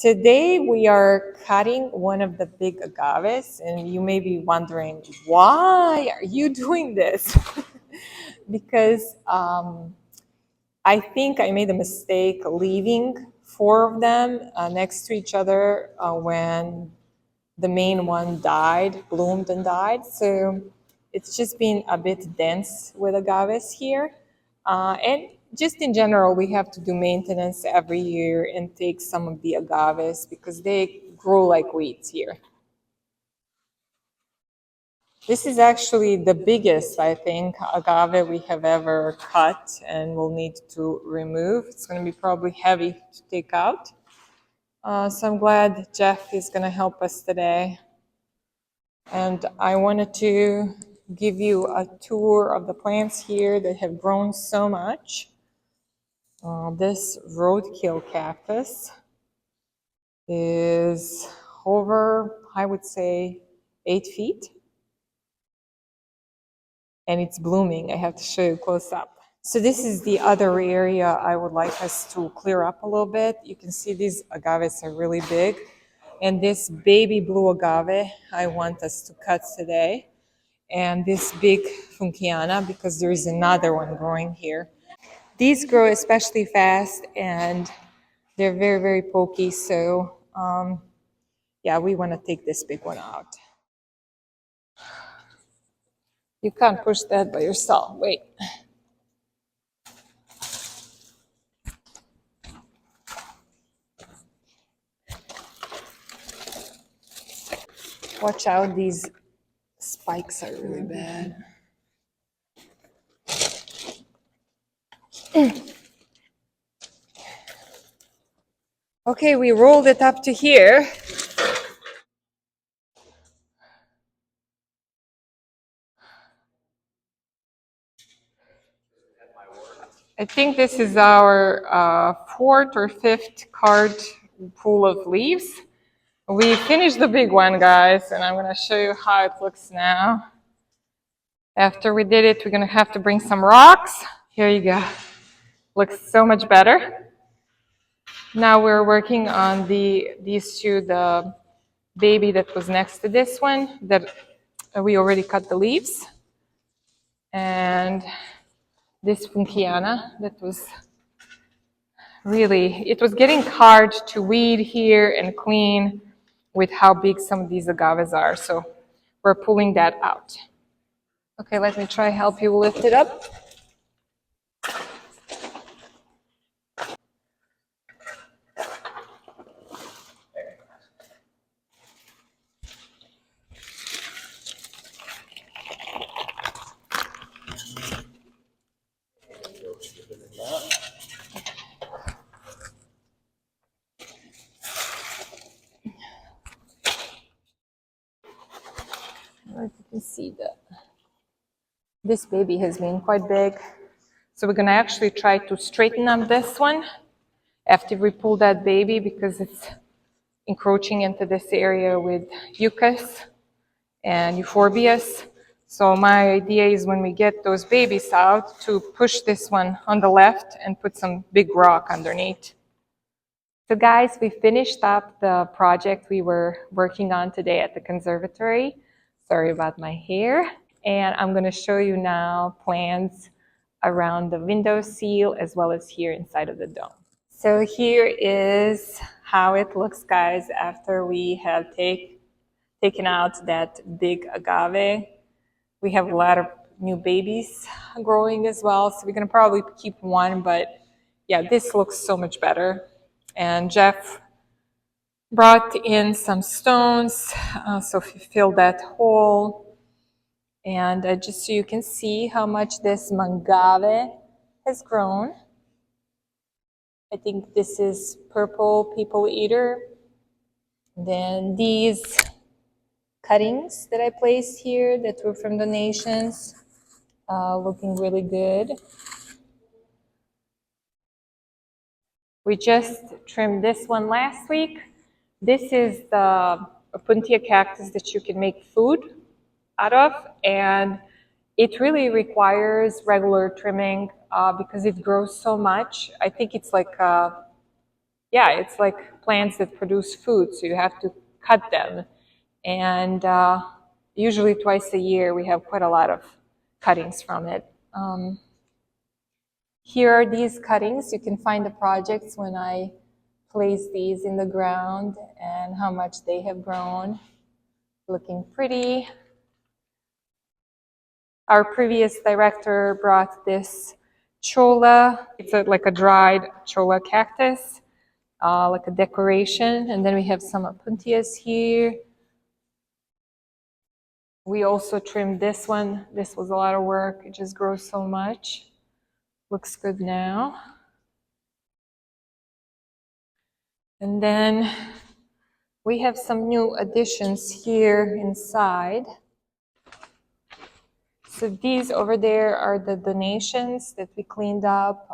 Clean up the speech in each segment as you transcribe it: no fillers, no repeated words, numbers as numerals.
Today we are cutting one of the big agaves, and you may be wondering, why are you doing this? Because I think I made a mistake leaving four of them next to each other when the main one died, bloomed and died. So it's just been a bit dense with agaves here. And just in general, we have to do maintenance every year and take some of the agaves because they grow like weeds here. This is actually the biggest, I think, agave we have ever cut and we'll need to remove. It's going to be probably heavy to take out. So I'm glad Jeff is going to help us today. And I wanted to give you a tour of the plants here that have grown so much. This roadkill cactus is over, I would say, 8 feet. And it's blooming. I have to show you close up. So this is the other area I would like us to clear up a little bit. You can see these agaves are really big. And this baby blue agave, I want us to cut today. And this big funkiana, because there is another one growing here. These grow especially fast and they're very, very pokey. So yeah, we want to take this big one out. You can't push that by yourself. Wait. Watch out, these spikes are really bad. Okay, we rolled it up to here. I think this is our fourth or fifth cart full of leaves. We finished the big one, guys, and I'm going to show you how it looks now. After we did it, we're going to have to bring some rocks. Here you go. Looks so much better. Now we're working on these two, the baby that was next to this one, that we already cut the leaves. And this funkiana that was really, it was getting hard to weed here and clean with how big some of these agaves are. So we're pulling that out. Okay, let me try help you lift it up. As you can see that this baby has been quite big. So we're gonna actually try to straighten up this one after we pull that baby because it's encroaching into this area with eucus and euphorbias. So my idea is when we get those babies out to push this one on the left and put some big rock underneath. So guys, we finished up the project we were working on today at the conservatory. Sorry about my hair. And I'm going to show you now plans around the windowsill as well as here inside of the dome. So here is how it looks, guys, after we have taken out that big agave. We have a lot of new babies growing as well, so we're going to probably keep one, but yeah, this looks so much better. And Jeff brought in some stones, so he filled that hole. And just so you can see how much this mangave has grown. I think this is purple people eater. Then these cuttings that I placed here that were from donations, looking really good. We just trimmed this one last week. This is the puntia cactus that you can make food out of, and it really requires regular trimming because it grows so much. I think it's like yeah, it's like plants that produce food, so you have to cut them. And usually twice a year, we have quite a lot of cuttings from it. Here are these cuttings. You can find the projects when I place these in the ground and how much they have grown. Looking pretty. Our previous director brought this cholla. It's like a dried cholla cactus, like a decoration. And then we have some opuntias here. We also trimmed this one. This was a lot of work. It just grows so much. Looks good now. And then we have some new additions here inside. So these over there are the donations that we cleaned up,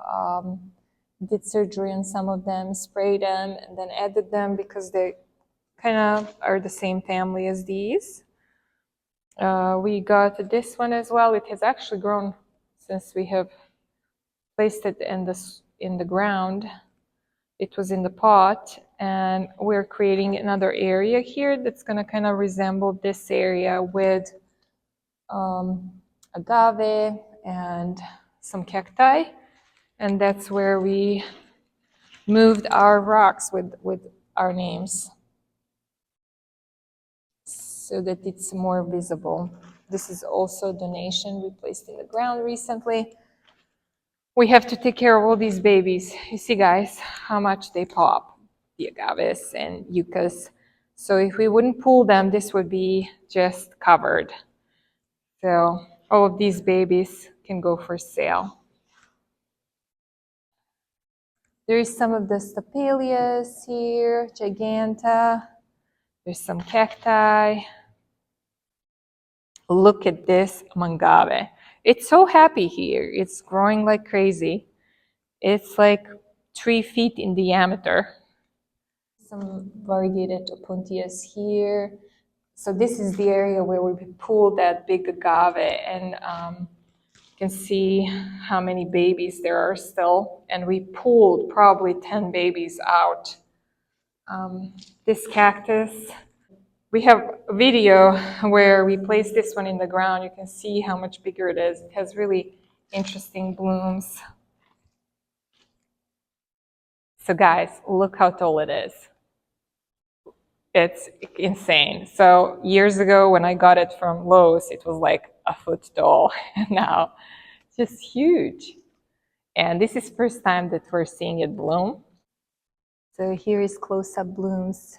did surgery on some of them, sprayed them, and then added them because they kind of are the same family as these. We got this one as well. It has actually grown since we have placed it in the ground. It was in the pot, and we're creating another area here that's going to kind of resemble this area with agave and some cacti, and that's where we moved our rocks with our names so that it's more visible. This is also a donation we placed in the ground recently. We have to take care of all these babies. You see, guys, how much they pop, the agaves and yuccas. So if we wouldn't pull them, this would be just covered. So all of these babies can go for sale. There's some of the stapelias here, giganta. There's some cacti. Look at this mangave. It's so happy here. It's growing like crazy. It's like 3 feet in diameter. Some variegated opuntias here. So this is the area where we pulled that big agave, and you can see how many babies there are still. And we pulled probably 10 babies out. This cactus, we have a video where we placed this one in the ground. You can see how much bigger it is. It has really interesting blooms. So guys, look how tall it is. It's insane. So years ago when I got it from Lowe's, it was like a foot tall. And now it's just huge. And this is first time that we're seeing it bloom. So here is close-up blooms.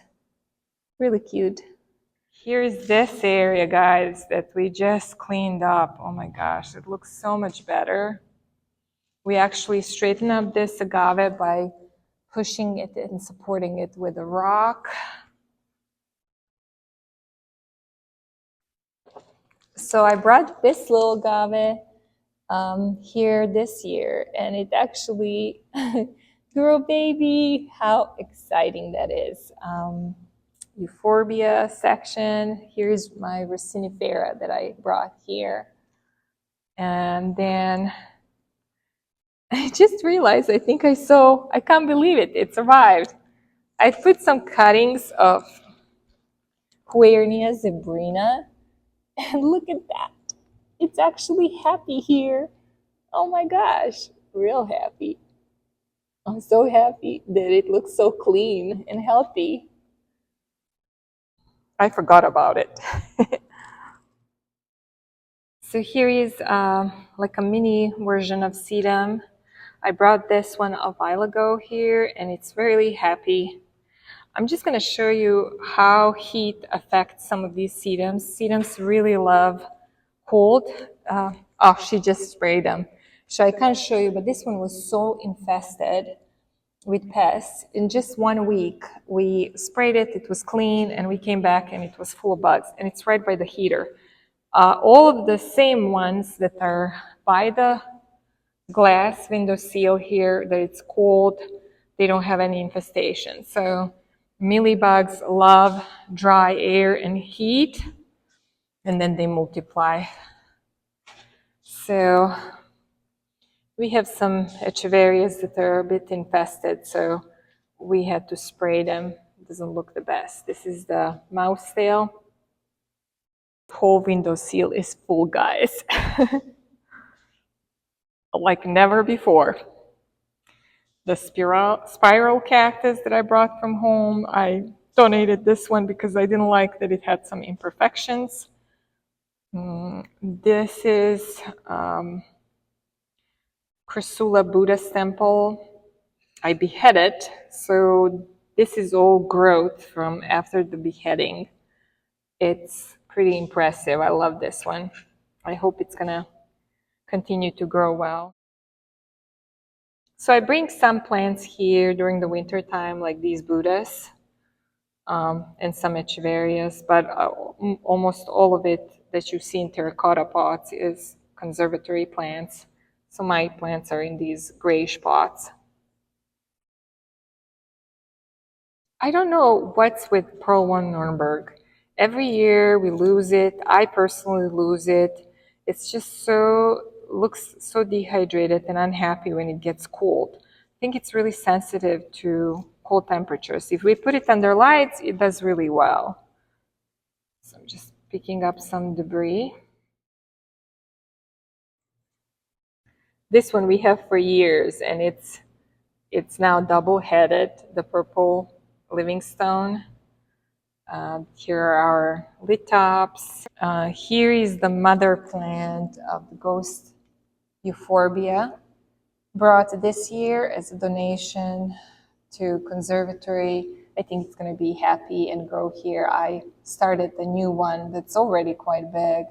Really cute. Here's this area, guys, that we just cleaned up. Oh my gosh, it looks so much better. We actually straightened up this agave by pushing it and supporting it with a rock. So I brought this little agave here this year, and it actually grew a baby. How exciting that is. Euphorbia section. Here's my Racinifera that I brought here. And then I just realized, I can't believe it, it survived. I put some cuttings of Huernia zebrina, and look at that. It's actually happy here. Oh my gosh, real happy. I'm so happy that it looks so clean and healthy. I forgot about it. So here is like a mini version of sedum. I brought this one a while ago here, and it's really happy. I'm just going to show you how heat affects some of these sedums. Sedums really love cold. Oh, she just sprayed them. So I can't show you, but this one was so infested with pests. In just 1 week, we sprayed it, it was clean, and we came back and it was full of bugs. And it's right by the heater. All of the same ones that are by the glass windowsill here, that it's cold, they don't have any infestation. So mealybugs love dry air and heat, and then they multiply. So we have some echeverias that are a bit infested, so we had to spray them. It doesn't look the best. This is the mouse tail. Whole windowsill is full, guys. Like never before. The spiral cactus that I brought from home, I donated this one because I didn't like that it had some imperfections. This is Chrysula Buddha's temple. I beheaded, so this is all growth from after the beheading. It's pretty impressive. I love this one. I hope it's gonna continue to grow well. So I bring some plants here during the winter time, like these Buddhas and some Echeverias, but almost all of it that you see in terracotta pots is conservatory plants. So my plants are in these grayish pots. I don't know what's with Pearl 1 Nuremberg. Every year we lose it. I personally lose it. It's just looks so dehydrated and unhappy when it gets cold. I think it's really sensitive to cold temperatures. If we put it under lights, it does really well. So I'm just picking up some debris. This one we have for years, and it's now double-headed, the purple Livingstone. Here are our lithops. Here is the mother plant of the ghost euphorbia, brought this year as a donation to Conservatory. I think it's going to be happy and grow here. I started the new one that's already quite big.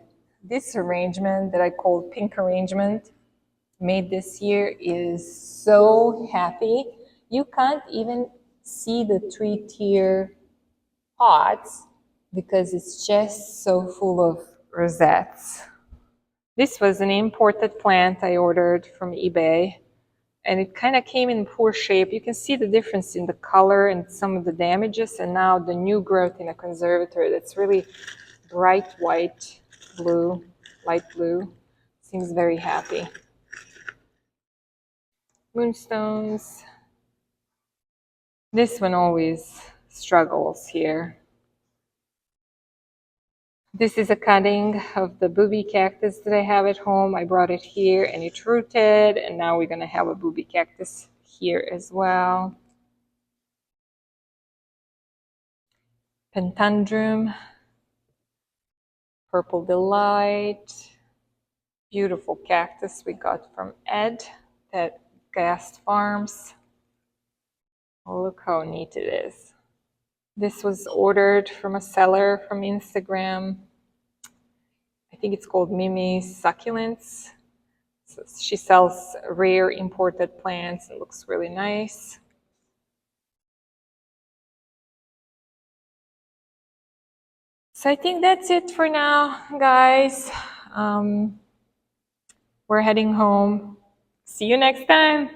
This arrangement that I call pink arrangement, made this year, is so happy. You can't even see the 3-tier pots because it's just so full of rosettes. This was an imported plant I ordered from eBay, and it kind of came in poor shape. You can see the difference in the color and some of the damages, and now the new growth in a conservatory that's really bright white, blue, light blue. Seems very happy. Moonstones. This one always struggles here. This is a cutting of the booby cactus that I have at home. I brought it here and it rooted, and now we're going to have a booby cactus here as well. Pentandrum, Purple Delight, beautiful cactus we got from Ed at Gast Farms. Oh, look how neat it is. This was ordered from a seller from Instagram. I think it's called Mimi's Succulents. So she sells rare imported plants. It looks really nice. So I think that's it for now, guys. We're heading home. See you next time.